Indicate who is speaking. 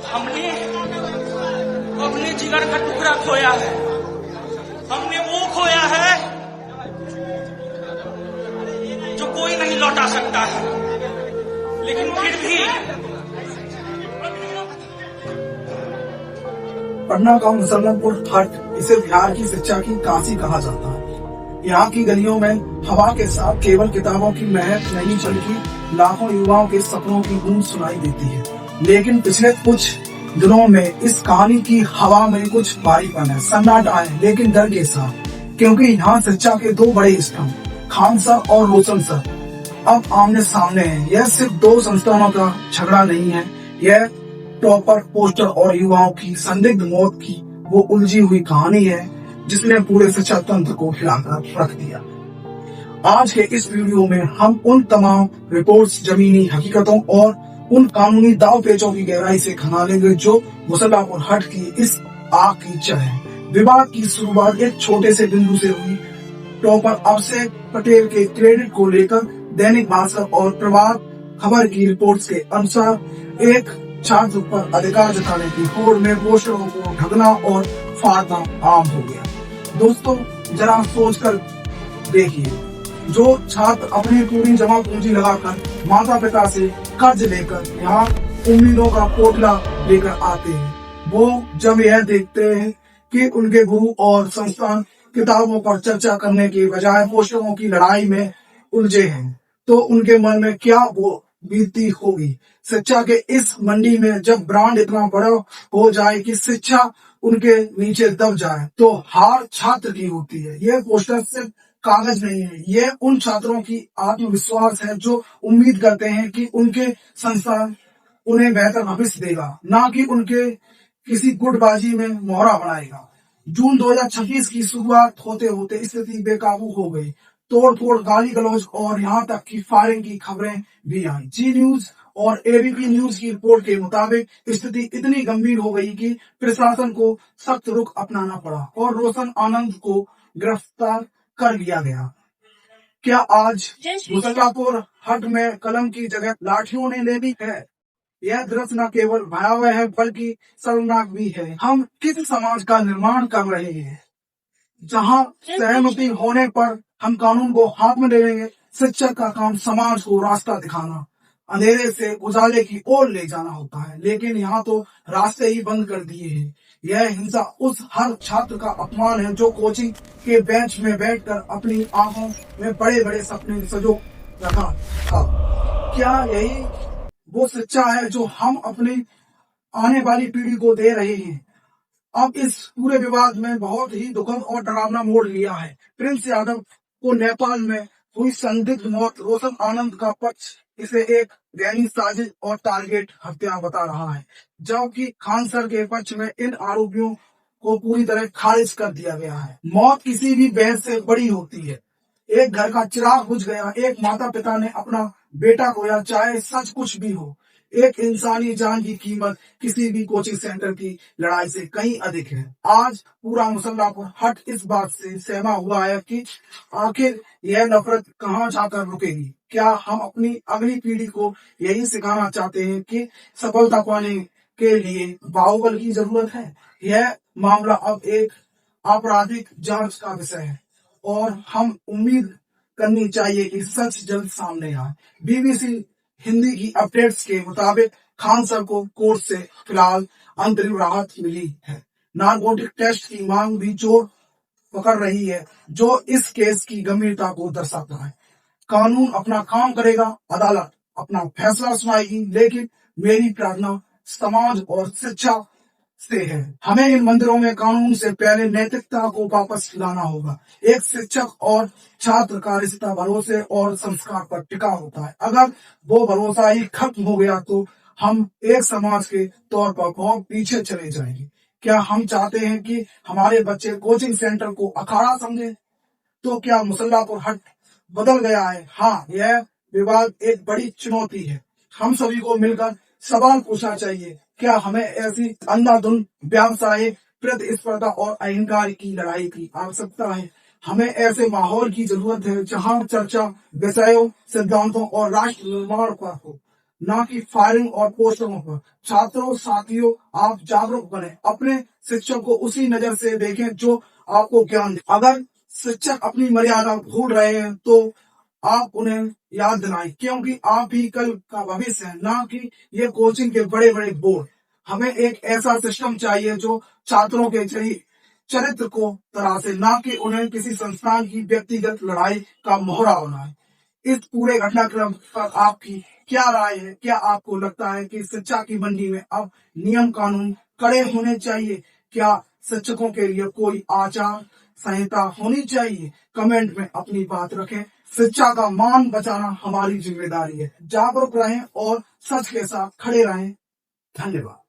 Speaker 1: हमने अपने जिगर का टुकड़ा खोया है, हमने वो खोया है जो कोई नहीं लौटा सकता है, लेकिन फिर भी
Speaker 2: पटना का मुसल्लमपुर हट इसे बिहार की शिक्षा की काशी कहा जाता है। यहाँ की गलियों में हवा के साथ केवल किताबों की महक नहीं बल्कि लाखों युवाओं के सपनों की गूंज सुनाई देती है। लेकिन पिछले कुछ दिनों में इस कहानी की हवा में कुछ भारीपन है, सन्नाटा है, लेकिन डर के साथ, क्योंकि यहाँ शिक्षा के दो बड़े स्तंभ, खान सर और रोशन सर, अब आमने सामने हैं। यह सिर्फ दो संस्थानों का झगड़ा नहीं है, यह टॉपर, पोस्टर और युवाओं की संदिग्ध मौत की वो उलझी हुई कहानी है जिसने पूरे शिक्षा तंत्र को हिलाकर रख दिया। आज के इस वीडियो में हम उन तमाम रिपोर्ट्स, जमीनी हकीकतों और उन कानूनी दाव पेचों की गहराई से खंगालेंगे जो मुसल्लमपुर हट की इस आग की जड़ है। विवाद की शुरुआत एक छोटे से बिंदु से हुई। टॉपर अभिषेक पटेल के क्रेडिट को लेकर दैनिक भास्कर और प्रभात खबर की रिपोर्ट्स के अनुसार एक छात्र पर अधिकार जताने की होड़ में पोस्टरों को ढकना और फाड़ना आम हो गया। दोस्तों, जरा सोचकर देखिए, जो छात्र अपनी पूरी जमा पूंजी लगाकर माता पिता से कर्ज लेकर यहाँ उम्मीदों का पोटला लेकर आते हैं, वो जब यह देखते हैं कि उनके गुरु और संस्थान किताबों पर चर्चा करने के बजाय पोस्टरों की लड़ाई में उलझे हैं, तो उनके मन में क्या वो बीतती होगी। शिक्षा के इस मंडी में जब ब्रांड इतना बड़ा हो जाए कि शिक्षा उनके नीचे दब जाए, तो हार छात्र की होती है। यह पोस्टर सिर्फ कागज नहीं है, यह उन छात्रों की आत्मविश्वास है जो उम्मीद करते हैं कि उनके संस्थान उन्हें बेहतर भविष्य देगा, ना कि उनके किसी गुटबाजी में मोहरा बनाएगा। जून 2026 की शुरुआत होते होते स्थिति बेकाबू हो गई। तोड़-फोड़, गाली गलौज और यहाँ तक कि फायरिंग की खबरें भी आई। जी न्यूज और एबीपी न्यूज की रिपोर्ट के मुताबिक स्थिति इतनी गंभीर हो गई कि प्रशासन को सख्त रुख अपनाना पड़ा और रोशन आनंद को गिरफ्तार कर लिया गया। क्या आज मुसल्लमपुर हट में कलम की जगह लाठियों ने ले ली है? यह दृश्य न केवल भयावह है बल्कि शर्मनाक भी है। हम किस समाज का निर्माण कर रहे हैं जहां सहमति होने पर हम कानून को हाथ में ले लेंगे। शिक्षक का काम समाज को रास्ता दिखाना, अंधेरे से उजाले की ओर ले जाना होता है, लेकिन यहाँ तो रास्ते ही बंद कर दिए हैं। यह हिंसा उस हर छात्र का अपमान है जो कोचिंग के बेंच में बैठकर अपनी आंखों में बड़े बड़े सपने सजो रखा था। क्या यही वो शिक्षा है जो हम अपनी आने वाली पीढ़ी को दे रहे हैं? अब इस पूरे विवाद में बहुत ही दुखद और डरावना मोड़ लिया है। प्रिंस यादव को नेपाल में हुई संदिग्ध मौत, रोशन आनंद का पक्ष इसे एक गहरी साजिश और टारगेट हत्या बता रहा है, जबकि खान सर के पक्ष में इन आरोपियों को पूरी तरह खारिज कर दिया गया है। मौत किसी भी बहस से बड़ी होती है। एक घर का चिराग बुझ गया, एक माता पिता ने अपना बेटा खोया, चाहे सच कुछ भी हो। एक इंसानी जान की कीमत किसी भी कोचिंग सेंटर की लड़ाई से कहीं अधिक है। आज पूरा मुसल्लमपुर हट इस बात से सहमा हुआ है कि आखिर यह नफरत कहां जाकर रुकेगी। क्या हम अपनी अगली पीढ़ी को यही सिखाना चाहते हैं कि सफलता पाने के लिए बाहुबल की जरूरत है? यह मामला अब एक आपराधिक जांच का विषय है और हम उम्मीद करनी चाहिए कि सच जल्द सामने आए। बीबीसी हिंदी की अपडेट्स के मुताबिक खान सर को कोर्ट से फिलहाल अंतरिम राहत मिली है। नारकोटिक टेस्ट की मांग भी जोर पकड़ रही है, जो इस केस की गंभीरता को दर्शाता है। कानून अपना काम करेगा, अदालत अपना फैसला सुनाएगी, लेकिन मेरी प्रार्थना समाज और शिक्षा से है। हमें इन मंदिरों में कानून से पहले नैतिकता को वापस लाना होगा। एक शिक्षक और छात्र का रिश्ता भरोसे और संस्कार पर टिका होता है। अगर वो भरोसा ही खत्म हो गया तो हम एक समाज के तौर पर बहुत पीछे चले जाएंगे। क्या हम चाहते हैं कि हमारे बच्चे कोचिंग सेंटर को अखाड़ा समझे? तो क्या मुसल्लमपुर हट बदल गया है? हाँ, यह विवाद एक बड़ी चुनौती है। हम सभी को मिलकर सवाल पूछना चाहिए, क्या हमें ऐसी अंधाधुंध व्यवसाय, प्रतिस्पर्धा और अहंकार की लड़ाई की आवश्यकता है? हमें ऐसे माहौल की जरूरत है जहां चर्चा विषयों, सिद्धांतों और राष्ट्र निर्माण पर हो, ना कि फायरिंग और पोस्टरों पर। छात्रों साथियों, आप जागरूक बने, अपने शिक्षक को उसी नजर से देखें जो आपको ज्ञान दे। अगर शिक्षक अपनी मर्यादा भूल रहे हैं तो आप उन्हें याद दिलाएं, क्योंकि आप ही कल का भविष्य है, ना कि ये कोचिंग के बड़े बड़े बोर्ड। हमें एक ऐसा सिस्टम चाहिए जो छात्रों के चरित्र को तराशे, ना कि उन्हें किसी संस्थान की व्यक्तिगत लड़ाई का मोहरा बनाए। इस पूरे घटनाक्रम पर आपकी क्या राय है? क्या आपको लगता है कि शिक्षा की मंडी में अब नियम कानून कड़े होने चाहिए? क्या शिक्षकों के लिए कोई आचार संहिता होनी चाहिए? कमेंट में अपनी बात रखें। शिक्षा का मान बचाना हमारी जिम्मेदारी है। जागरूक रहें और सच के साथ खड़े रहें। धन्यवाद।